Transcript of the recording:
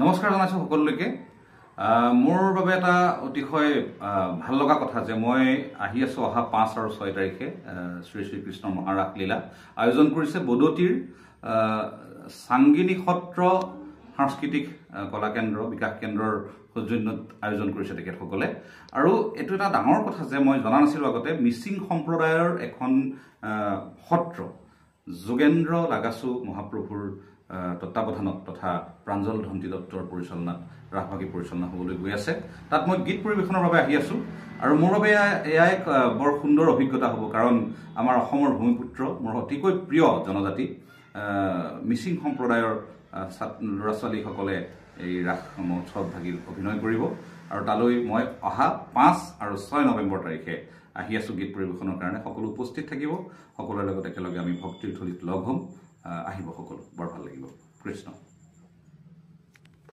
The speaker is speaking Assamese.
নমস্কাৰ জনাইছো সকলোকে মোৰ বাবে এটা অতিশয় ভাল লগা কথা যে মই আহি আছো অহা 5 আৰু 6 তাৰিখে শ্ৰী শ্ৰী কৃষ্ণ মহাৰাস লীলা আয়োজন কৰিছে বদতিৰ সাংগিনী সত্ৰ সাংস্কৃতিক কলা কেন্দ্ৰ বিকাশ কেন্দ্ৰৰ সৌজন্যত আয়োজন কৰিছে তেখেতসকলে আৰু এটো এটা ডাঙৰ কথা যে মই জনা নাছিলো আগতে মিচিং সম্প্ৰদায়ৰ এখন সত্ৰ যোগেন্দ্ৰ লাগাসু মহাপ্ৰভুৰ তত্ত্বাৱধানত তথা প্ৰাঞ্জল ধন্তি দত্তৰ পৰিচালনাত ৰাসভাগী পৰিচালনা হ'বলৈ গৈ আছে তাত মই গীত পৰিবেশনৰ বাবে আহি আছো আৰু মোৰ বাবে এয়া এক বৰ সুন্দৰ অভিজ্ঞতা হ'ব কাৰণ আমাৰ অসমৰ ভূমিপুত্ৰ মোৰ অতিকৈ প্ৰিয় জনজাতি মিচিং সম্প্ৰদায়ৰ ল'ৰা ছোৱালীসকলে এই ৰাস মহোৎসৱ ভাগী অভিনয় কৰিব আৰু তালৈ মই অহা 5 আৰু 6 নৱেম্বৰ তাৰিখে আহি আছো গীত পৰিবেশনৰ কাৰণে সকলো উপস্থিত থাকিব সকলোৰে লগত একেলগে আমি ভক্তিৰ থলীত লগ হ'ম আহিব সকলো বৰ ভাল লাগিব কৃষ্ণ